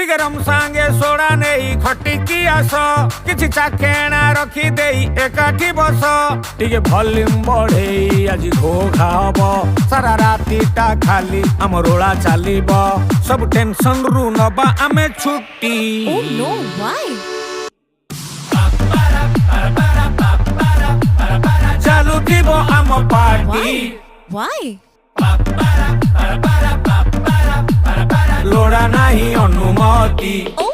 टिके रम सांगे सोडा नहीं खटिकी आस किछि चाखेणा रखी देई एकाठी बस टिके भल्यूम बढ़ेई आज घोघा हब सारा रातीटा खाली आम रोला चलीब सब टेंशन रु नबा आमे छुट्टी। Oh no, why? चालू थीबो आम पार्टी Why? लोड़ा नहीं अनुमति। Oh